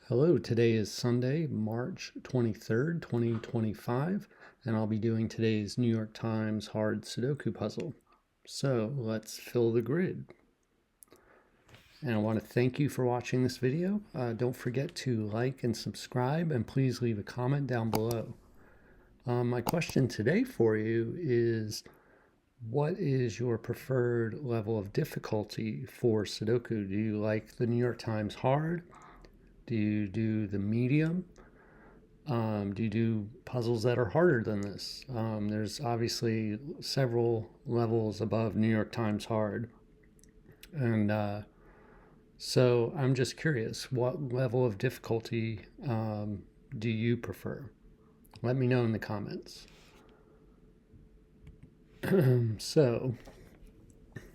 Hello, today is Sunday, March 23rd, 2025, and I'll be doing today's New York Times Hard Sudoku puzzle. So let's fill the grid. And I want to thank you for watching this video. Don't forget to like and subscribe, and please leave a comment down below. My question today for you is, what is your preferred level of difficulty for Sudoku? Do you like the New York Times Hard? Do you do the medium? Do you do puzzles that are harder than this? There's obviously several levels above New York Times Hard. And so I'm just curious, what level of difficulty do you prefer? Let me know in the comments. So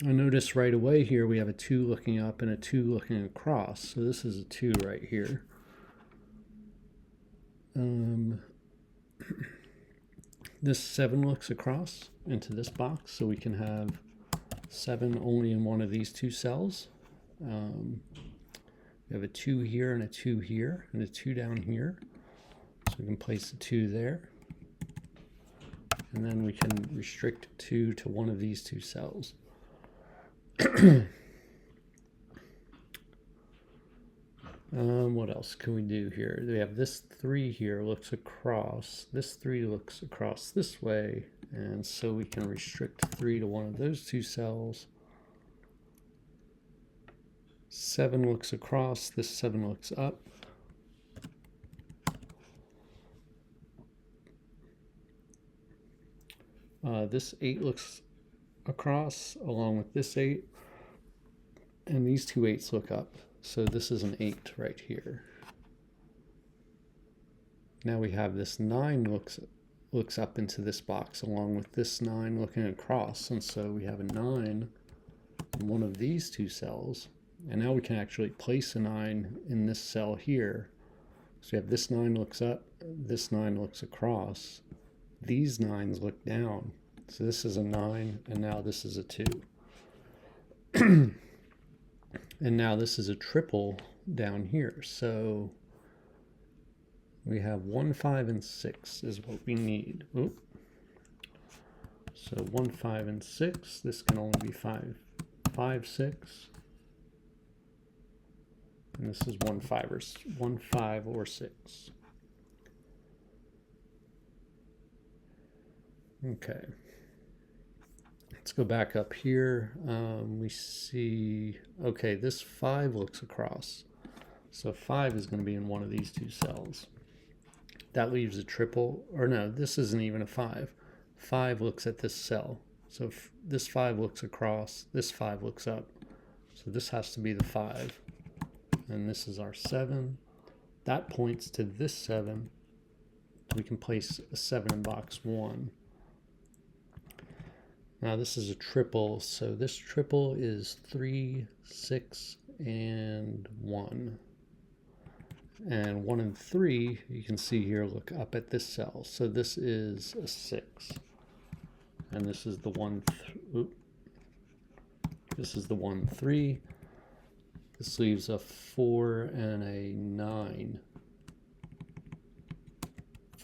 I notice right away here we have a 2 looking up and a 2 looking across. So this is a 2 right here. This 7 looks across into this box, so we can have 7 only in one of these 2 cells. We have a 2 here and a 2 here and a 2 down here. So we can place the 2 there. And then we can restrict 2 to one of these 2 cells. What else can we do here? We have this 3 here looks across. This 3 looks across this way. And so we can restrict 3 to one of those 2 cells. 7 looks across. This 7 looks up. This 8 looks across along with this 8. And these 2 8s look up. So this is an 8 right here. Now we have this 9 looks up into this box along with this 9 looking across. And so we have a 9 in one of these 2 cells. And now we can actually place a 9 in this cell here. So we have this 9 looks up, this 9 looks across. These 9s look down. So this is a 9, and now this is a 2. And now this is a triple down here. So we have 1, 5, and 6 is what we need. Oop. So 1, 5, and 6. This can only be 5, 5, 6. And this is 1, 5, or 6. Okay. Let's go back up here. We see, okay, this 5 looks across. So 5 is going to be in one of these 2 cells. That leaves a triple, or no, this isn't even a 5. 5 looks at this cell. So this 5 looks across, this 5 looks up. So this has to be the 5. And this is our 7. That points to this 7. We can place a 7 in box 1. Now this is a triple, so this triple is 3, 6, and 1. And 1 and 3, you can see here, look up at this cell. So this is a 6. And this is the 1, this is the 1, 3. This leaves a 4 and a 9.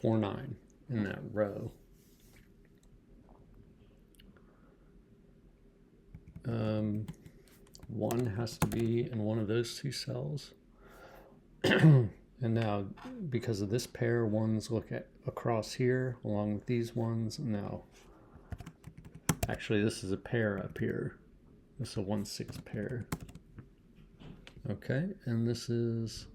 4, 9 in that row. 1 has to be in one of those 2 cells. And now, because of this pair, 1s look across here along with these ones. Now, actually, this is a pair up here. This is a 1, 6 pair. Okay, and this is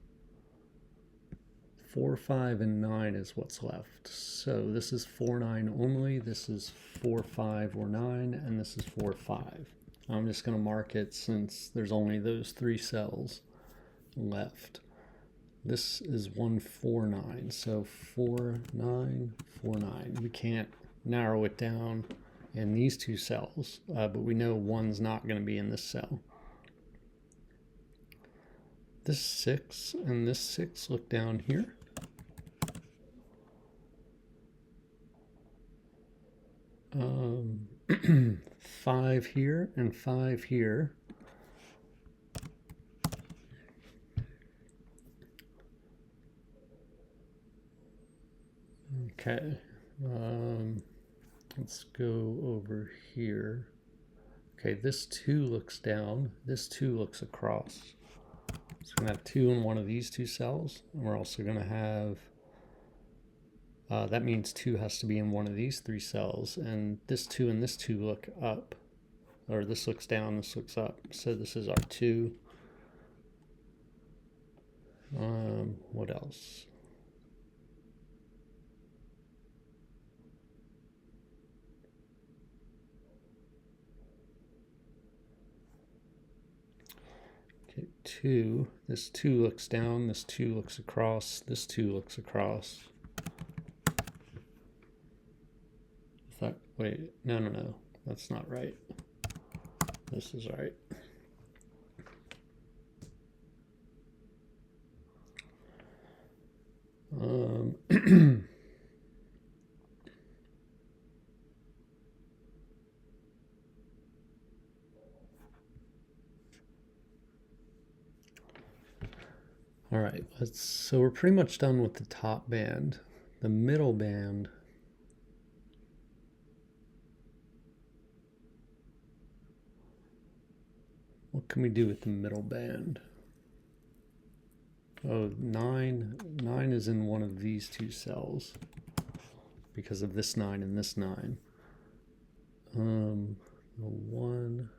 4, 5, and 9 is what's left. So this is 4, 9 only. This is 4, 5, or 9, and this is 4, 5. I'm just going to mark it since there's only those 3 cells left. This is 1, 4, 9. So 4, 9, 4, 9. We can't narrow it down in these 2 cells, but we know 1's not going to be in this cell. This 6 and this 6 look down here. Um, 5 here and 5 here. Okay, let's go over here. Okay, this 2 looks down, this 2 looks across. So we're going to have 2 in one of these 2 cells, and we're also going to have, that means 2 has to be in one of these 3 cells, and this 2 and this 2 look up, or this looks down, this looks up. So this is our 2. What else? Okay, 2. This 2 looks down, this 2 looks across, this 2 looks across. Wait, no, that's not right. This is right. All right, so we're pretty much done with the top band. The middle band, what can we do with the middle band? Oh, 9 is in one of these 2 cells because of this 9 and this 9. The 1.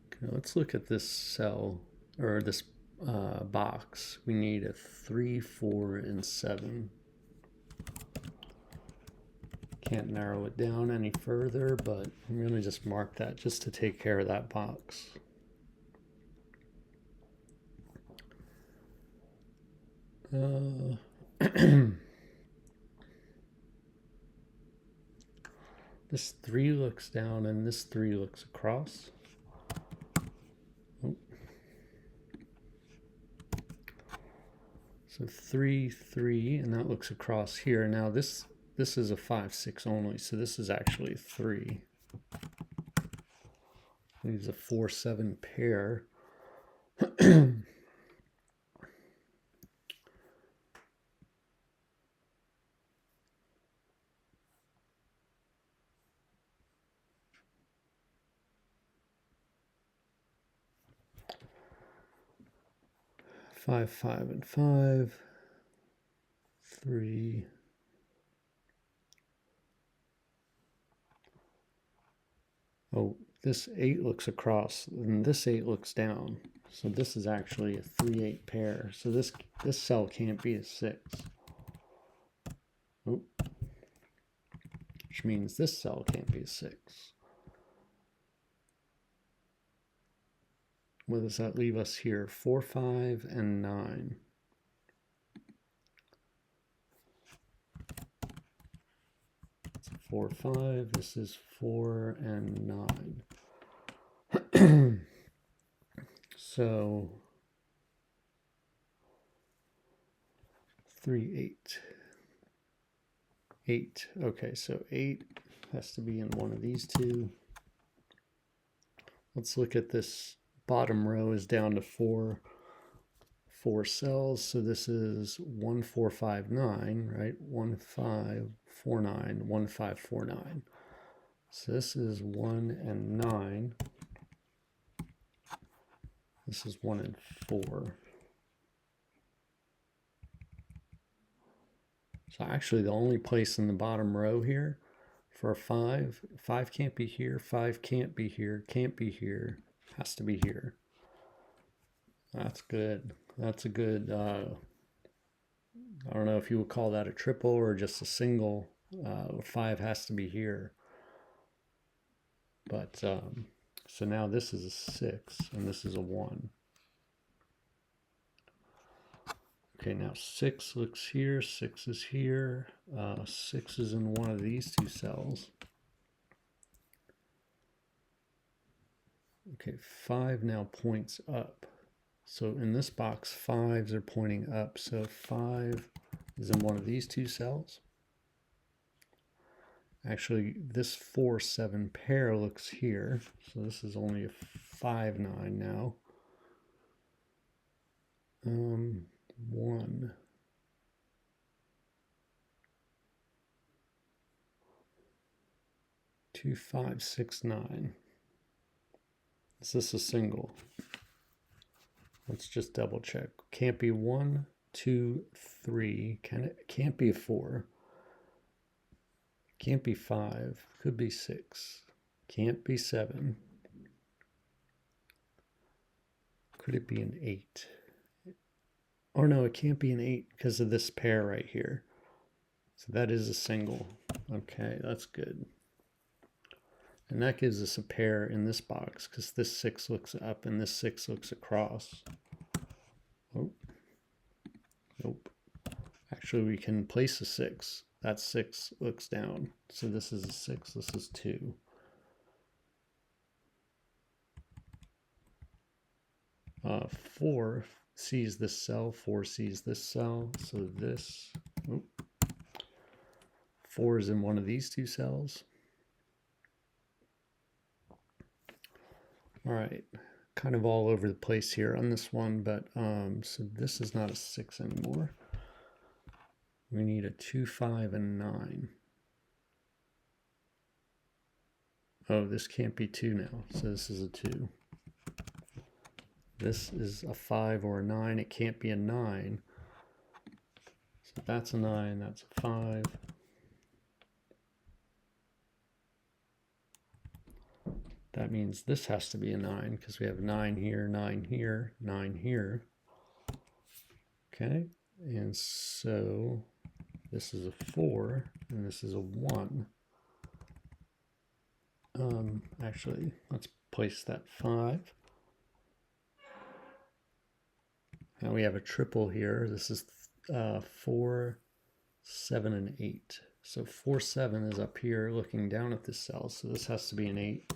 Okay, let's look at this cell, or this box. We need a 3, 4, and 7. Can't narrow it down any further, but I'm going to just mark that just to take care of that box. This 3 looks down and this 3 looks across. Oh. So 3, 3, and that looks across here. Now this is a 5, 6 only, so this is actually 3. Leaves a 4, 7 pair. 5, 5, and 5. 3. Oh, this 8 looks across, and this 8 looks down. So this is actually a 3, 8 pair. So this cell can't be a 6. Oh. Which means this cell can't be a 6. What does that leave us here? 4, 5, and 9. It's 4, 5. This is 4 and 9. So 3, 8. 8. Okay, so 8 has to be in one of these 2. Let's look at this. Bottom row is down to 4 cells, so this is 1, 4, 5, 9, right? 1, 5, 4, 9, 1, 5, 4, 9. So this is 1 and 9. This is 1 and 4. So actually the only place in the bottom row here for 5 can't be here, 5 can't be here, can't be here, has to be here. That's good. That's a good, I don't know if you would call that a triple or just a single. 5 has to be here. But, so now this is a 6 and this is a 1. Okay, now 6 looks here, 6 is here, 6 is in one of these 2 cells. Okay, 5 now points up. So in this box, 5s are pointing up. So 5 is in one of these 2 cells. Actually, this 4, 7 pair looks here. So this is only a 5, 9 now. 1, 2, 5, 6, 9. Is this a single? Let's just double check. Can't be 1, 2, 3. Can't be a 4. Can't be 5. Could be 6. Can't be 7. Could it be an 8? Oh no, it can't be an 8 because of this pair right here. So that is a single. Okay, that's good. And that gives us a pair in this box because this 6 looks up and this 6 looks across. Oh, nope. Actually, we can place a 6. That 6 looks down. So this is a 6, this is 2. Uh, 4 sees this cell, 4 sees this cell. So this, 4 is in one of these two cells. All right, kind of all over the place here on this one, but so this is not a 6 anymore. We need a 2, 5, and 9. Oh, this can't be 2 now, so this is a 2. This is a 5 or a 9. It can't be a 9. So that's a 9, that's a 5. That means this has to be a 9 because we have 9 here, 9 here, 9 here. Okay, and so this is a 4 and this is a 1. Actually, let's place that 5. Now we have a triple here. This is 4, 7, and 8. So 4, 7 is up here looking down at this cell. So this has to be an 8.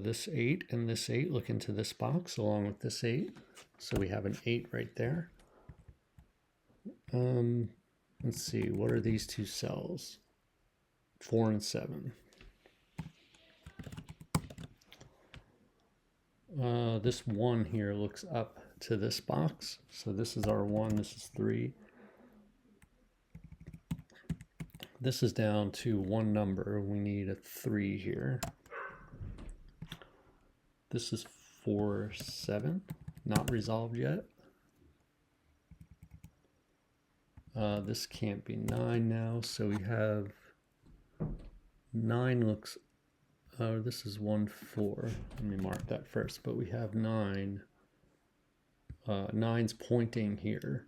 This 8 and this 8 look into this box along with this 8. So we have an 8 right there. Let's see, what are these two cells? 4 and 7. This 1 here looks up to this box. So this is our 1, this is 3. This is down to one number. We need a 3 here. This is 4, 7, not resolved yet. This can't be 9 now, so we have 9 looks, this is 1, 4. Let me mark that first, but we have 9. 9's pointing here.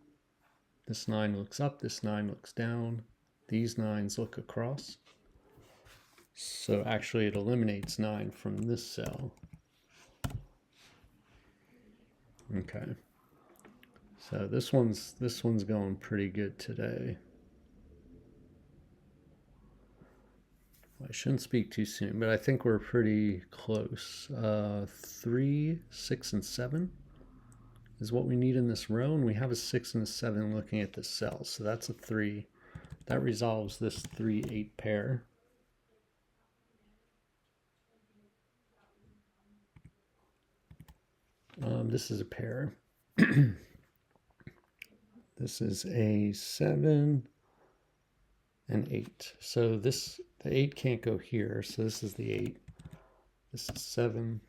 This 9 looks up, this 9 looks down. These 9s look across. So actually it eliminates 9 from this cell. Okay. So this one's going pretty good today. I shouldn't speak too soon, but I think we're pretty close. 3, 6, and 7 is what we need in this row, and we have a 6 and a 7 looking at this cell, so that's a 3. That resolves this 3, 8 pair. This is a pair. This is a 7 and 8. So the 8 can't go here, so this is the 8. This is 7.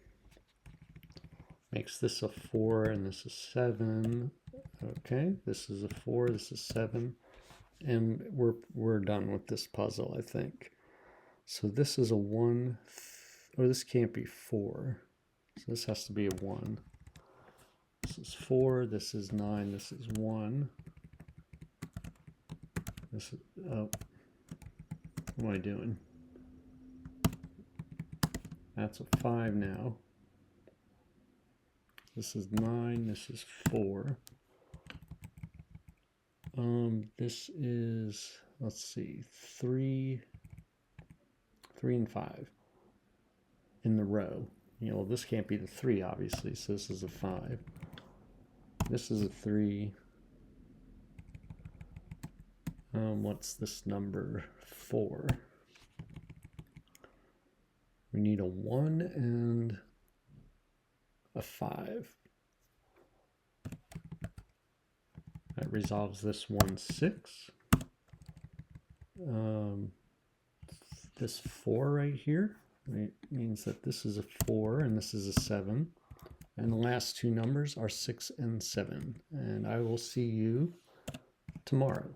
Makes this a 4, and this is 7. Okay, this is a 4, this is 7. And we're done with this puzzle, I think. So this is a 1, or this can't be 4. So this has to be a 1. This is 4, this is 9, this is 1. This is, oh, what am I doing? That's a 5 now. This is 9, this is 4. This is, let's see, 3 and 5 in the row. You know, this can't be the 3, obviously, so this is a 5. This is a 3. What's this number? 4. We need a 1 and a 5. that resolves this one 6. This 4 right here means that this is a 4 and this is a 7. And the last two numbers are 6 and 7. And I will see you tomorrow.